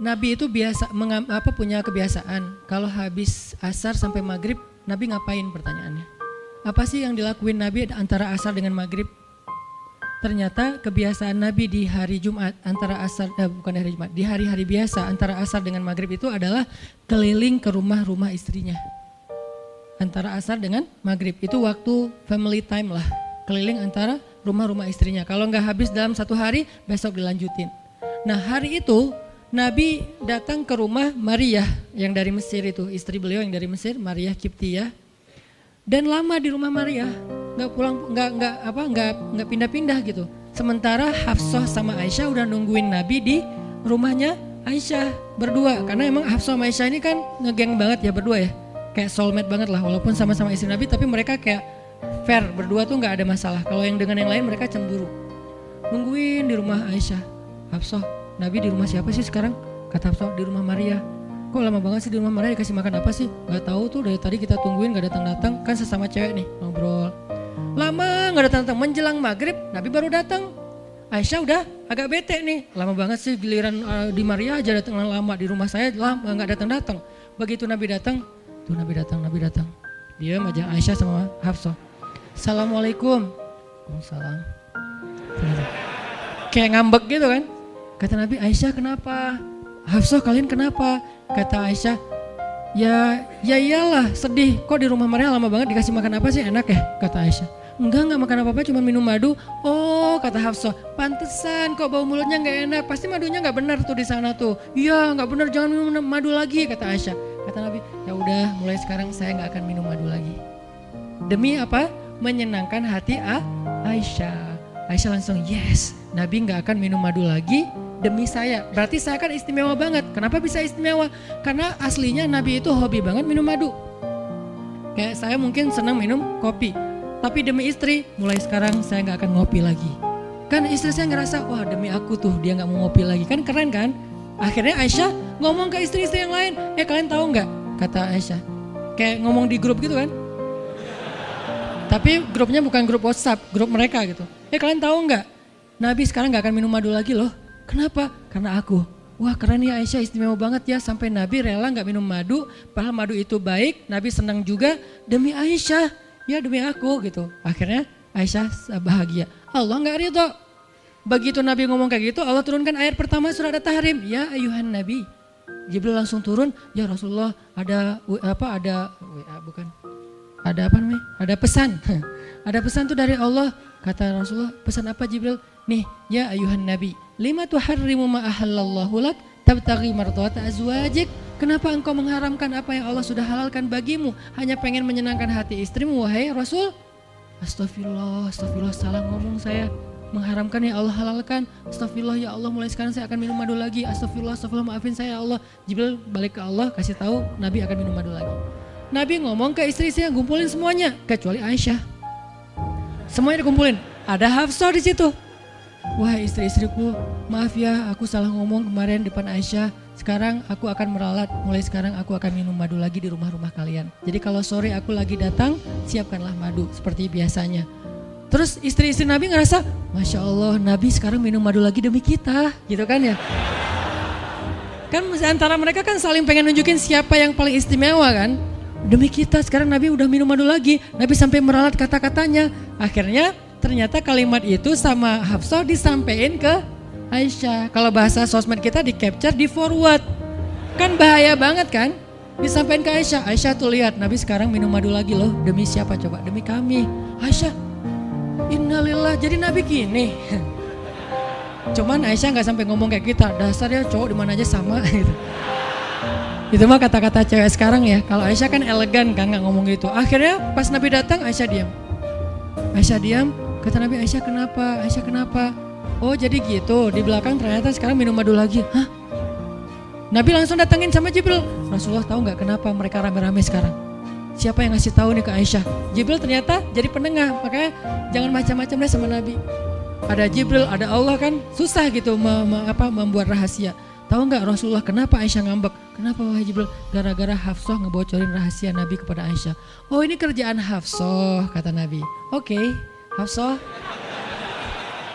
Nabi itu punya kebiasaan kalau habis asar sampai maghrib Nabi ngapain pertanyaannya? Apa sih yang dilakuin Nabi antara asar dengan maghrib? Ternyata kebiasaan Nabi di hari Jumat bukan hari Jumat, di hari-hari biasa antara asar dengan maghrib itu adalah keliling ke rumah-rumah istrinya. Antara asar dengan maghrib itu waktu family time lah, keliling antara rumah-rumah istrinya. Kalau nggak habis dalam satu hari, besok dilanjutin. Nah hari itu Nabi datang ke rumah Maria yang dari Mesir itu, istri beliau yang dari Mesir, Maria Kiptiyah. Dan lama di rumah Maria, nggak pindah-pindah gitu. Sementara Hafsah sama Aisyah udah nungguin Nabi di rumahnya Aisyah berdua. Karena emang Hafsah sama Aisyah ini kan ngegeng banget ya berdua ya, kayak soulmate banget lah. Walaupun sama-sama istri Nabi, tapi mereka kayak fair berdua tuh nggak ada masalah. Kalau yang dengan yang lain mereka cemburu. Nungguin di rumah Aisyah, Hafsah, Nabi di rumah siapa sih sekarang? Kata Hafsah, di rumah Maria. Kok lama banget sih di rumah Maria, dikasih makan apa sih? Gak tahu tuh, dari tadi kita tungguin gak datang-datang. Kan sesama cewek nih ngobrol. Lama gak datang-datang, menjelang maghrib Nabi baru datang. Aisyah udah agak bete nih, lama banget sih giliran di Maria aja datang lama, di rumah saya lama gak datang-datang. Begitu Nabi datang, tuh Nabi datang. Dia aja Aisyah sama Hafsah. Assalamualaikum. Waalaikumsalam. Kayak ngambek gitu kan. Kata Nabi, Aisyah kenapa? Hafsah kalian kenapa? Kata Aisyah, ya iyalah sedih. Kok di rumah Maria lama banget dikasih makan apa sih, enak ya? Kata Aisyah. Enggak makan apa-apa, cuma minum madu. Oh kata Hafsah, pantesan kok bau mulutnya gak enak. Pasti madunya gak benar tuh di sana tuh. Iya gak benar, jangan minum madu lagi kata Aisyah. Kata Nabi, ya udah mulai sekarang saya gak akan minum madu lagi. Demi apa? Menyenangkan hati Aisyah. Aisyah langsung yes, Nabi gak akan minum madu lagi demi saya. Berarti saya kan istimewa banget. Kenapa bisa istimewa? Karena aslinya Nabi itu hobi banget minum madu. Kayak saya mungkin senang minum kopi. Tapi demi istri, mulai sekarang saya gak akan ngopi lagi. Kan istri saya ngerasa, wah demi aku tuh dia gak mau ngopi lagi. Kan keren kan? Akhirnya Aisyah ngomong ke istri-istri yang lain. Kalian tahu gak? Kata Aisyah. Kayak ngomong di grup gitu kan. Tapi grupnya bukan grup WhatsApp, grup mereka gitu. Kalian tahu gak? Nabi sekarang gak akan minum madu lagi loh. Kenapa? Karena aku. Wah keren ya Aisyah, istimewa banget ya. Sampai Nabi rela gak minum madu. Padahal madu itu baik, Nabi senang juga demi Aisyah. Ya demi aku gitu. Akhirnya Aisyah bahagia. Allah gak ridho. Begitu Nabi ngomong kayak gitu, Allah turunkan ayat pertama surat At-Tahrim. Ya ayuhan Nabi. Jibril langsung turun, ya Rasulullah ada pesan. Ada pesan tuh dari Allah. Kata Rasulullah, pesan apa Jibril? Nih, ya ayuhan Nabi, lima tuharrimu ma ahallallahu lak tabtaghi mardhata azwajik. Kenapa engkau mengharamkan apa yang Allah sudah halalkan bagimu? Hanya pengen menyenangkan hati istrimu, wahai Rasul? Astagfirullah, salah ngomong saya. Mengharamkan ya Allah halalkan. Astagfirullah ya Allah, mulai sekarang saya akan minum madu lagi. Astagfirullah, maafin saya ya Allah. Jibril balik ke Allah, kasih tahu Nabi akan minum madu lagi. Nabi ngomong ke istri-istri yang kumpulin semuanya, kecuali Aisyah. Semuanya dikumpulin. Ada Hafsah di situ. Wah istri-istriku, maaf ya aku salah ngomong kemarin depan Aisyah. Sekarang aku akan meralat, mulai sekarang aku akan minum madu lagi di rumah-rumah kalian. Jadi kalau sore aku lagi datang, siapkanlah madu seperti biasanya. Terus istri-istri Nabi ngerasa, Masya Allah Nabi sekarang minum madu lagi demi kita, gitu kan ya. Kan antara mereka kan saling pengen nunjukin siapa yang paling istimewa kan. Demi kita sekarang Nabi udah minum madu lagi, Nabi sampai meralat kata-katanya. Akhirnya ternyata kalimat itu sama Hafsah disampaikan ke Aisyah. Kalau bahasa sosmed kita di capture, di forward. Kan bahaya banget kan? Disampaikan ke Aisyah. Aisyah tuh lihat Nabi sekarang minum madu lagi loh. Demi siapa coba? Demi kami. Aisyah, innalillah, jadi Nabi gini. Cuman Aisyah gak sampai ngomong kayak kita. Dasarnya cowok dimana aja sama gitu. Itu mah kata-kata cewek sekarang ya. Kalau Aisyah kan elegan kan gak ngomong gitu. Akhirnya pas Nabi datang Aisyah diam. Aisyah diam. Kata Nabi, Aisyah kenapa? Aisyah kenapa? Oh jadi gitu, di belakang ternyata sekarang minum madu lagi. Hah? Nabi langsung datangin sama Jibril. Rasulullah tahu nggak kenapa mereka rame-rame sekarang? Siapa yang ngasih tahu nih ke Aisyah? Jibril ternyata jadi penengah, makanya jangan macam-macam deh sama Nabi. Ada Jibril, ada Allah kan, susah gitu membuat rahasia. Tahu nggak Rasulullah kenapa Aisyah ngambek? Kenapa wahai Jibril? Gara-gara Hafsah ngebocorin rahasia Nabi kepada Aisyah. Oh ini kerjaan Hafsah, kata Nabi. Oke, Hafsah.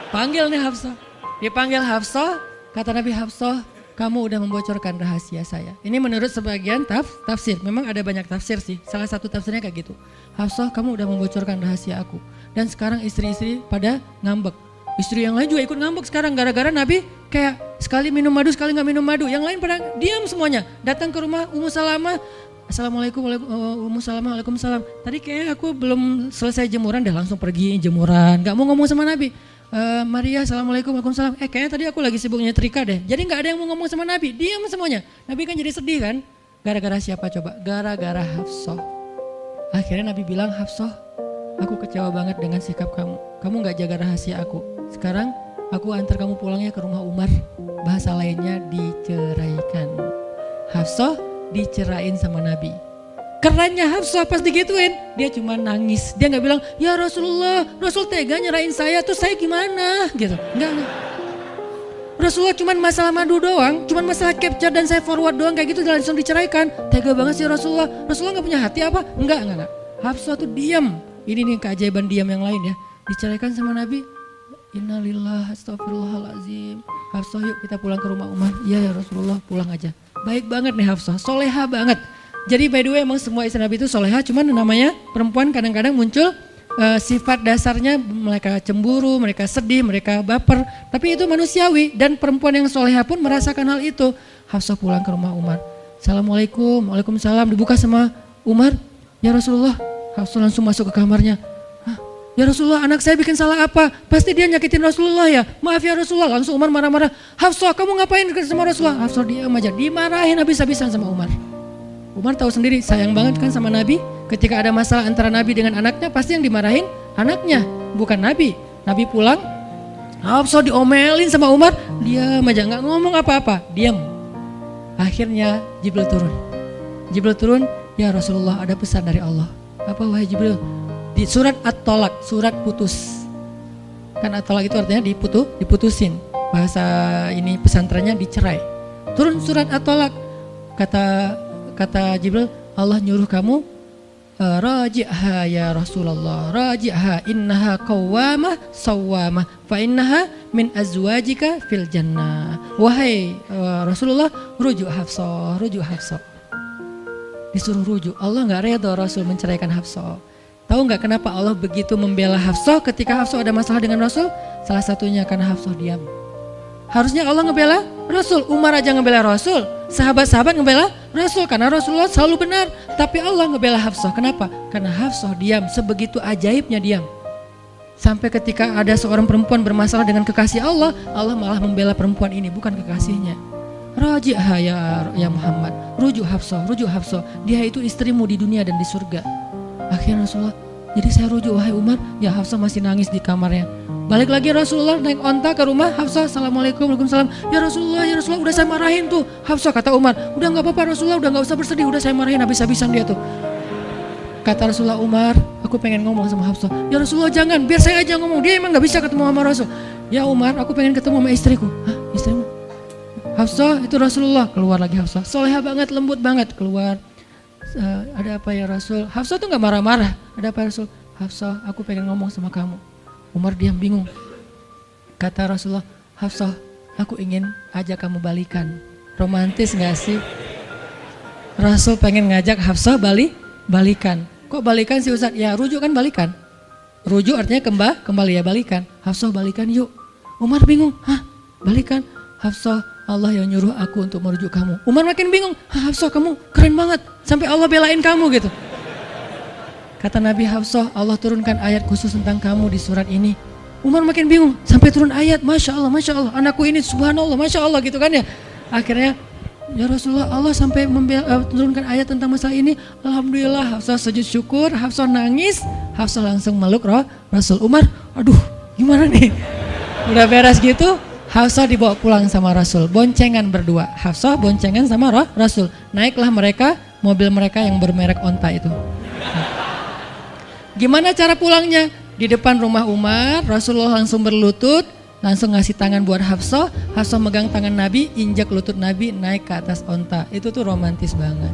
Panggil nih Hafsah. Dipanggil Hafsah, kata Nabi, Hafsah, kamu udah membocorkan rahasia saya. Ini menurut sebagian tafsir. Memang ada banyak tafsir sih. Salah satu tafsirnya kayak gitu. Hafsah, kamu udah membocorkan rahasia aku. Dan sekarang istri-istri pada ngambek. Istri yang lain juga ikut ngambek sekarang gara-gara Nabi kayak sekali minum madu, sekali nggak minum madu. Yang lain pada diam semuanya. Datang ke rumah Ummu Salamah. Assalamualaikum, Ummu Salamah, waalaikumsalam. Tadi kayak aku belum selesai jemuran, dah langsung pergi jemuran. Gak mau ngomong sama Nabi. Maria, assalamualaikum, waalaikumsalam. Kayaknya tadi aku lagi sibuk nyetrika deh. Jadi gak ada yang mau ngomong sama Nabi, diam semuanya. Nabi kan jadi sedih kan. Gara-gara siapa coba? Gara-gara Hafsah. Akhirnya Nabi bilang, Hafsah, aku kecewa banget dengan sikap kamu. Kamu gak jaga rahasia aku. Sekarang aku antar kamu pulangnya ke rumah Umar. Bahasa lainnya diceraikan. Hafsah dicerain sama Nabi. Kerennya Hafsah pas digituin, dia cuma nangis. Dia gak bilang, ya Rasulullah, Rasul tega nyerahin saya, tuh saya gimana? Gitu, enggak. Rasulullah cuma masalah madu doang, cuma masalah capture dan saya forward doang kayak gitu langsung diceraikan. Tega banget sih Rasulullah. Rasulullah gak punya hati apa? Enggak. Hafsah tuh diam. Ini nih keajaiban diam yang lain ya. Diceraikan sama Nabi. Innalillah, astagfirullahaladzim. Hafsah yuk kita pulang ke rumah Umar. Iya ya Rasulullah, pulang aja. Baik banget nih Hafsah, soleha banget. Jadi by the way emang semua istri Nabi itu soleha, cuman namanya perempuan kadang-kadang muncul sifat dasarnya mereka cemburu, mereka sedih, mereka baper. Tapi itu manusiawi dan perempuan yang soleha pun merasakan hal itu. Hafsah pulang ke rumah Umar. Assalamualaikum, waalaikumsalam, dibuka sama Umar. Ya Rasulullah, Hafsah langsung masuk ke kamarnya. Ya Rasulullah, anak saya bikin salah apa? Pasti dia nyakitin Rasulullah ya. Maaf ya Rasulullah. Langsung Umar marah-marah. Hafsah, kamu ngapain sama Rasulullah? Hafsah diam aja, dimarahin habis-habisan sama Umar. Umar tahu sendiri sayang banget kan sama Nabi. Ketika ada masalah antara Nabi dengan anaknya, pasti yang dimarahin anaknya, bukan Nabi. Nabi pulang, Hafsah diomelin sama Umar, diam aja nggak ngomong apa-apa, diam. Akhirnya Jibril turun. Jibril turun, ya Rasulullah ada pesan dari Allah. Apa wahai Jibril? Di surat At-Tolak, surat putus. Kan At-Tolak itu artinya diputusin. Bahasa ini pesantrennya dicerai. Turun surat At-Tolak. Kata Jibril, Allah nyuruh kamu raji'ha ya Rasulullah, raji'ha innaha qawwamah sawwamah fa innaha min azwajika fil jannah. Wahai Rasulullah, rujuk Hafsah. Disuruh rujuk. Allah enggak redha Rasul menceraikan Hafsah. Tahu enggak kenapa Allah begitu membela Hafsah ketika Hafsah ada masalah dengan Rasul? Salah satunya karena Hafsah diam. Harusnya Allah ngebela Rasul, Umar aja ngebela Rasul, sahabat-sahabat ngebela Rasul karena Rasulullah selalu benar. Tapi Allah ngebela Hafsah, kenapa? Karena Hafsah diam, sebegitu ajaibnya diam. Sampai ketika ada seorang perempuan bermasalah dengan kekasih Allah, Allah malah membela perempuan ini, bukan kekasihnya. Raji'ha ya Muhammad, rujuk Hafsah, dia itu istrimu di dunia dan di surga. Akhirnya Rasulullah, jadi saya rujuk wahai Umar, ya Hafsah masih nangis di kamarnya. Balik lagi Rasulullah naik onta ke rumah Hafsah. Assalamualaikum, waalaikumsalam. Ya Rasulullah, udah saya marahin tuh. Hafsah kata Umar, udah gak apa-apa Rasulullah, udah gak usah bersedih, udah saya marahin habis-habisan dia tuh. Kata Rasulullah, Umar, aku pengen ngomong sama Hafsah. Ya Rasulullah jangan, biar saya aja ngomong, dia emang gak bisa ketemu sama Rasul. Ya Umar, aku pengen ketemu sama istriku. Hah, istrimu? Hafsah, itu Rasulullah. Keluar lagi Hafsah, soleha banget, lembut banget. Keluar, ada apa ya Rasul? Hafsah tuh gak marah-marah. Ada apa ya Rasul? Hafsah, aku pengen ngomong sama kamu. Umar diam bingung. Kata Rasulullah, Hafsah, aku ingin ajak kamu balikan. Romantis gak sih? Rasul pengen ngajak Hafsah balikan. Kok balikan sih Ustaz? Ya rujuk kan balikan. Rujuk artinya kembali ya balikan. Hafsah balikan yuk. Umar bingung, hah balikan? Hafsah, Allah yang nyuruh aku untuk merujuk kamu. Umar makin bingung, Hafsah kamu keren banget. Sampai Allah belain kamu gitu. Kata Nabi, Hafsah, Allah turunkan ayat khusus tentang kamu di surat ini. Umar makin bingung, sampai turun ayat, Masya Allah, anakku ini subhanallah, Masya Allah gitu kan ya. Akhirnya, ya Rasulullah, Allah sampai turunkan ayat tentang masalah ini. Alhamdulillah, Hafsah sujud syukur, Hafsah nangis, Hafsah langsung meluk Rasul. Umar, aduh gimana nih? Udah beres gitu, Hafsah dibawa pulang sama Rasul, boncengan berdua. Hafsah boncengan sama Rasul. Naiklah mereka, mobil mereka yang bermerek onta itu. Gimana cara pulangnya? Di depan rumah Umar, Rasulullah langsung berlutut, langsung ngasih tangan buat Hafsah. Hafsah megang tangan Nabi, injak lutut Nabi, naik ke atas onta. Itu tuh romantis banget.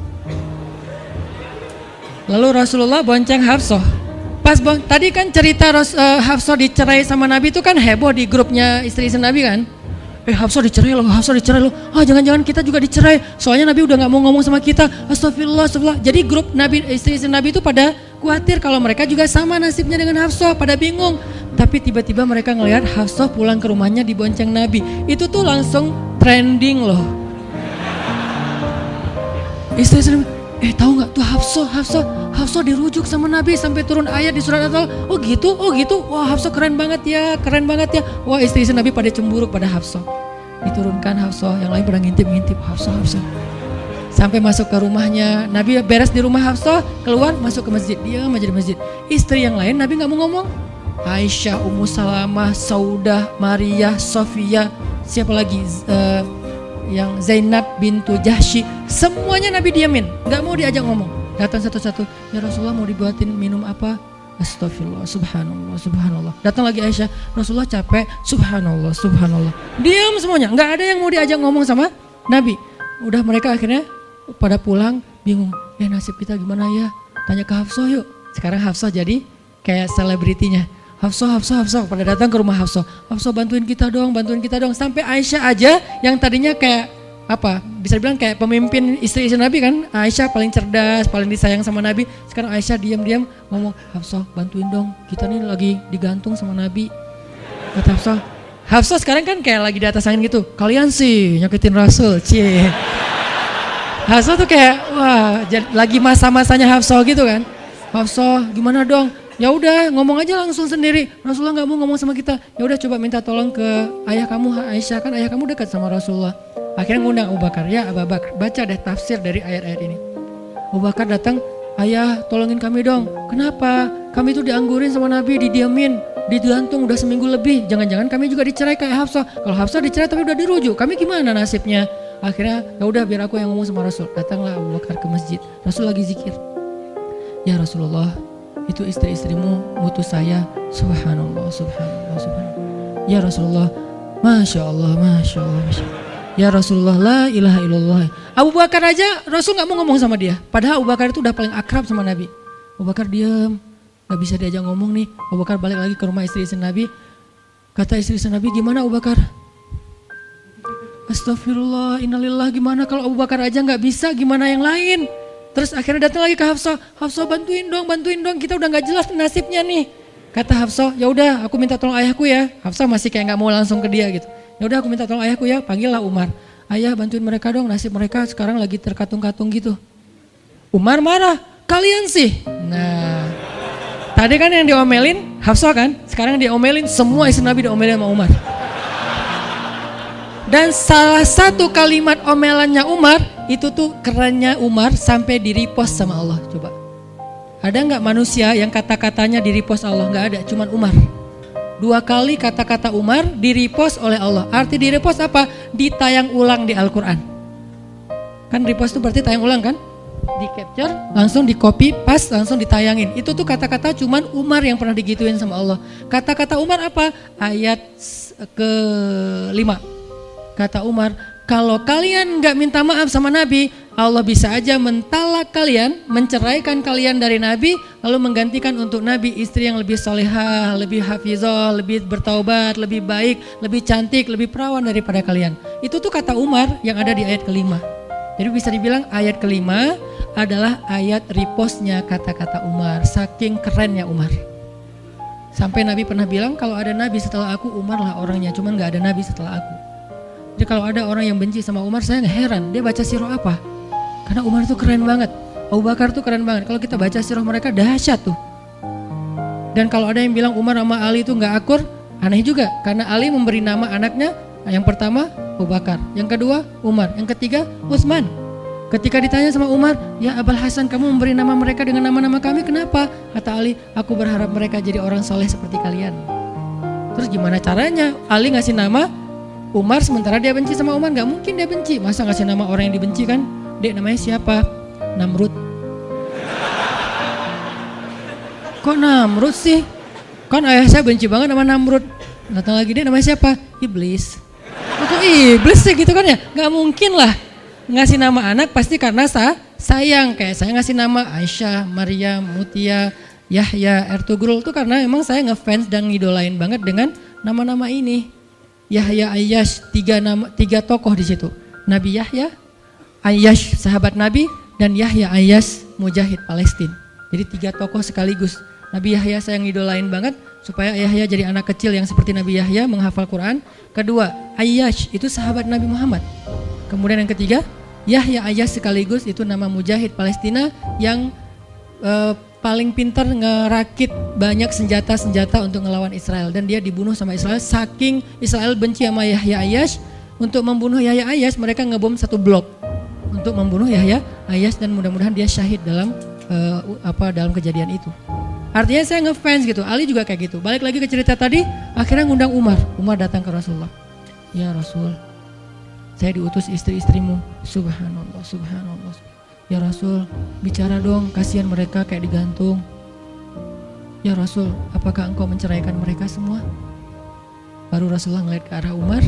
Lalu Rasulullah bonceng Hafsah. Tadi kan cerita Hafsah dicerai sama Nabi itu kan heboh di grupnya istri-istri Nabi kan. Hafsah dicerai loh, Hafsah dicerai loh. Jangan-jangan kita juga dicerai. Soalnya Nabi udah gak mau ngomong sama kita. Astagfirullah, astagfirullah. Jadi grup Nabi, istri-istri Nabi itu pada khawatir kalau mereka juga sama nasibnya dengan Hafsah, pada bingung. Tapi tiba-tiba mereka ngelihat Hafsah pulang ke rumahnya dibonceng Nabi. Itu tuh langsung trending loh. Istri-istri Nabi, tahu nggak tuh Hafsah dirujuk sama Nabi sampai turun ayat di surat At-Talaq. Oh gitu. Wah, Hafsah keren banget ya. Wah, istri-istri Nabi pada cemburu pada Hafsah. Diturunkan Hafsah, yang lain pada ngintip Hafsah. Sampai masuk ke rumahnya. Nabi beres di rumah Hafsah, keluar masuk ke masjid. Dia aja di masjid. Istri yang lain Nabi nggak mau ngomong. Aisyah, Ummu Salamah, Saudah, Maria, Sofia, siapa lagi? Yang Zainab bintu Jahsy, semuanya Nabi diamin, nggak mau diajak ngomong. Datang satu-satu, ya Rasulullah mau dibuatin minum apa? Astagfirullah, subhanallah. Datang lagi Aisyah, Rasulullah capek, subhanallah. Diam semuanya, nggak ada yang mau diajak ngomong sama Nabi. Udah mereka akhirnya pada pulang, bingung. Nasib kita gimana ya? Tanya ke Hafsah yuk. Sekarang Hafsah jadi kayak selebritinya. Hafsah, pada datang ke rumah Hafsah. Hafsah bantuin kita dong. Sampai Aisyah aja yang tadinya kayak bisa dibilang kayak pemimpin istri-istri Nabi kan. Aisyah paling cerdas, paling disayang sama Nabi. Sekarang Aisyah diam-diam ngomong, Hafsah bantuin dong. Kita nih lagi digantung sama Nabi. Kata Hafsah sekarang kan kayak lagi di atas angin gitu. Kalian sih nyakitin Rasul, cie. Hafsah tuh kayak wah lagi masa-masanya Hafsah gitu kan. Hafsah gimana dong? Ya udah ngomong aja langsung sendiri. Rasulullah nggak mau ngomong sama kita. Ya udah coba minta tolong ke ayah kamu Aisyah, kan ayah kamu dekat sama Rasulullah. Akhirnya ngundang Abu Bakar. Ya Abu Bakar, baca deh tafsir dari ayat-ayat ini. Abu Bakar datang, ayah tolongin kami dong. Kenapa? Kami itu dianggurin sama Nabi, didiamin, digantung udah seminggu lebih. Jangan-jangan kami juga dicerai kayak Hafsah. Kalau Hafsah dicerai tapi udah dirujuk, kami gimana nasibnya? Akhirnya ya udah biar aku yang ngomong sama Rasul. Datanglah Abu Bakar ke masjid. Rasul lagi zikir. Ya Rasulullah, itu istri-istrimu mutus saya. Subhanallah. Ya Rasulullah, Masya Allah. Ya Rasulullah, la ilaha illallah. Abu Bakar aja Rasul gak mau ngomong sama dia. Padahal Abu Bakar itu udah paling akrab sama Nabi. Abu Bakar diam, gak bisa diajak ngomong nih. Abu Bakar balik lagi ke rumah istri-istri Nabi. Kata istri-istri Nabi, gimana Abu Bakar? Astagfirullah, innalillah, gimana kalau Abu Bakar aja gak bisa, gimana yang lain? Terus akhirnya datang lagi ke Hafsah. Hafsah bantuin dong, kita udah nggak jelas nasibnya nih. Kata Hafsah, ya udah aku minta tolong ayahku ya. Hafsah masih kayak nggak mau langsung ke dia gitu. Ya udah aku minta tolong ayahku ya, panggillah Umar. Ayah bantuin mereka dong, nasib mereka sekarang lagi terkatung-katung gitu. Umar marah, kalian sih. Nah, tadi kan yang diomelin Hafsah kan, sekarang diomelin semua istri Nabi diomelin sama Umar. Dan salah satu kalimat omelannya Umar, itu tuh kerennya Umar sampai di-repost sama Allah. Coba. Ada nggak manusia yang kata-katanya di-repost Allah? Nggak ada, cuman Umar. 2 kali kata-kata Umar di-repost oleh Allah. Arti di-repost apa? Ditayang ulang di Al-Quran. Kan repost itu berarti tayang ulang kan? Di-capture, langsung di-copy, paste, langsung ditayangin. Itu tuh kata-kata cuman Umar yang pernah digituin sama Allah. Kata-kata Umar apa? Ayat ke-5. Kata Umar, kalau kalian gak minta maaf sama Nabi, Allah bisa aja mentalak kalian, menceraikan kalian dari Nabi, lalu menggantikan untuk Nabi istri yang lebih solehah, lebih hafizah, lebih bertaubat, lebih baik, lebih cantik, lebih perawan daripada kalian. Itu tuh kata Umar yang ada di ayat ke-5. Jadi bisa dibilang ayat ke-5 adalah ayat repostnya kata-kata Umar, saking kerennya Umar. Sampai Nabi pernah bilang kalau ada Nabi setelah aku, Umar lah orangnya, cuman gak ada Nabi setelah aku. Jadi kalau ada orang yang benci sama Umar, saya heran, dia baca sirah apa? Karena Umar itu keren banget, Abu Bakar tuh keren banget. Kalau kita baca sirah mereka dahsyat tuh. Dan kalau ada yang bilang Umar sama Ali itu gak akur, aneh juga. Karena Ali memberi nama anaknya, yang pertama Abu Bakar, yang kedua Umar, yang ketiga Utsman. Ketika ditanya sama Umar, ya Abul Hasan kamu memberi nama mereka dengan nama-nama kami, kenapa? Kata Ali, aku berharap mereka jadi orang soleh seperti kalian. Terus gimana caranya Ali ngasih nama Umar sementara dia benci sama Umar? Gak mungkin dia benci, masa ngasih nama orang yang dibenci kan? Dek namanya siapa? Namrud. Kok Namrud sih? Kan ayah saya benci banget sama Namrud. Datang lagi, dek namanya siapa? Iblis. Kok iblis sih gitu kan ya? Gak mungkin lah. Ngasih nama anak pasti karena sayang. Kayak saya ngasih nama Aisyah, Maryam, Mutia, Yahya, Ertugrul. Itu karena memang saya ngefans dan ngidolain banget dengan nama-nama ini. Yahya Ayyash, tiga tokoh di situ. Nabi Yahya Ayyash sahabat Nabi dan Yahya Ayyash mujahid Palestina. Jadi 3 tokoh sekaligus. Nabi Yahya saya ngidolain banget supaya Yahya jadi anak kecil yang seperti Nabi Yahya menghafal Quran. Kedua, Ayyash itu sahabat Nabi Muhammad. Kemudian yang ketiga, Yahya Ayyash sekaligus itu nama mujahid Palestina yang paling pintar ngerakit banyak senjata-senjata untuk ngelawan Israel, dan dia dibunuh sama Israel. Saking Israel benci sama Yahya Ayyash, untuk membunuh Yahya Ayyash mereka ngebom 1 blok untuk membunuh Yahya Ayyash, dan mudah-mudahan dia syahid dalam dalam kejadian itu. Artinya saya ngefans gitu. Ali juga kayak gitu. Balik lagi ke cerita tadi, akhirnya ngundang Umar. Umar datang ke Rasulullah. Ya Rasul, saya diutus istri-istrimu. Subhanallah, subhanallah. Ya Rasul, bicara dong, kasihan mereka kayak digantung. Ya Rasul, apakah engkau menceraikan mereka semua? Baru Rasulullah ngeliat ke arah Umar.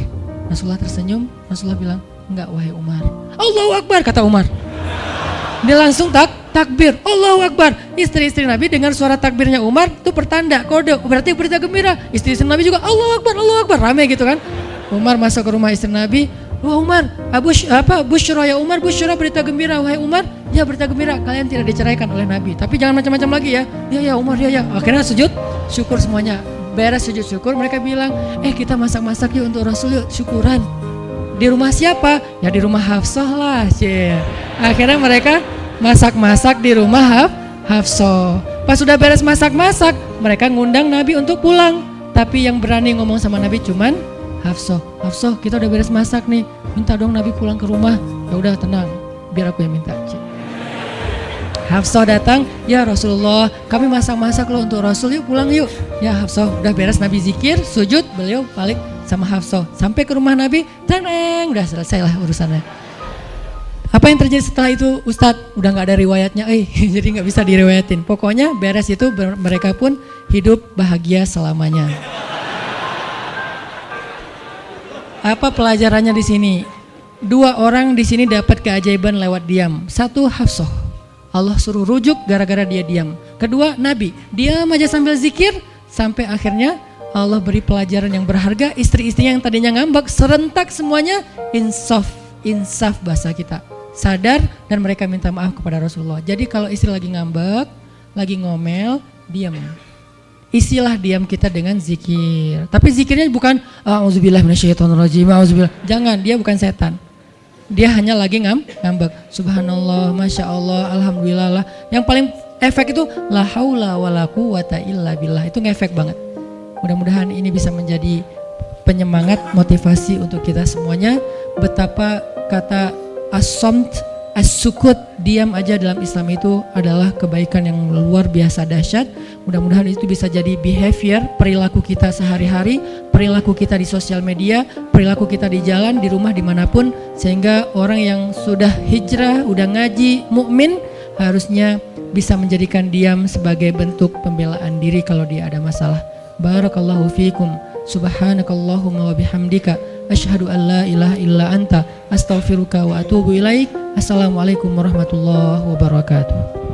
Rasulullah tersenyum. Rasulullah bilang, enggak wahai Umar. Allahu Akbar, kata Umar. Dia langsung takbir. Allahu Akbar. Istri-istri Nabi dengar suara takbirnya Umar, itu pertanda, kode, berarti berita gembira. Istri-istri Nabi juga Allahu Akbar, Allahu Akbar, rame gitu kan. Umar masuk ke rumah istri Nabi. Wah Umar, Busyra ya Umar, Busyra berita gembira. Wahai Umar, ya berita gembira, kalian tidak diceraikan oleh Nabi. Tapi jangan macam-macam lagi ya. Ya Umar, ya. Akhirnya sujud syukur semuanya. Beres sujud syukur, mereka bilang, kita masak-masak yuk untuk Rasul yuk, syukuran. Di rumah siapa? Ya di rumah Hafsah lah. Akhirnya mereka masak-masak di rumah Hafsah. Pas sudah beres masak-masak, mereka ngundang Nabi untuk pulang. Tapi yang berani ngomong sama Nabi cuman Hafsah, kita udah beres masak nih, minta dong Nabi pulang ke rumah. Ya udah tenang, biar aku yang minta. Hafsah datang, ya Rasulullah, kami masak-masak loh untuk Rasul, yuk pulang yuk. Ya Hafsah, udah beres Nabi zikir, sujud, beliau balik sama Hafsah. Sampai ke rumah Nabi, tenang, udah selesai lah urusannya. Apa yang terjadi setelah itu Ustadz? Udah gak ada riwayatnya, jadi gak bisa diriwayatin. Pokoknya beres itu mereka pun hidup bahagia selamanya. Apa pelajarannya di sini? 2 orang di sini dapat keajaiban lewat diam. 1 Hafsah, Allah suruh rujuk gara-gara dia diam. Kedua Nabi, diam aja sambil zikir, sampai akhirnya Allah beri pelajaran yang berharga. Istri-istri yang tadinya ngambek serentak semuanya insaf bahasa kita, sadar dan mereka minta maaf kepada Rasulullah. Jadi kalau istri lagi ngambek, lagi ngomel, diam. Isilah diam kita dengan zikir. Tapi zikirnya bukan auzubillah minasyaitonirrajim, auzubillah. Jangan, dia bukan setan. Dia hanya lagi ngambek. Subhanallah, masya Allah, alhamdulillah. Yang paling efek itu la haula wala quwata illa billah. Itu ngefek banget. Mudah-mudahan ini bisa menjadi penyemangat, motivasi untuk kita semuanya. Betapa kata as-samt, as-sukut, diam aja dalam Islam itu adalah kebaikan yang luar biasa dahsyat. Mudah-mudahan itu bisa jadi behavior, perilaku kita sehari-hari, perilaku kita di sosial media, perilaku kita di jalan, di rumah, dimanapun. Sehingga orang yang sudah hijrah, udah ngaji, mukmin, harusnya bisa menjadikan diam sebagai bentuk pembelaan diri kalau dia ada masalah. Barakallahu fiikum. Subhanakallahumma wa bihamdika asyhadu an la ilaha illa anta astaghfiruka wa atubu ilaik. Assalamualaikum warahmatullahi wabarakatuh.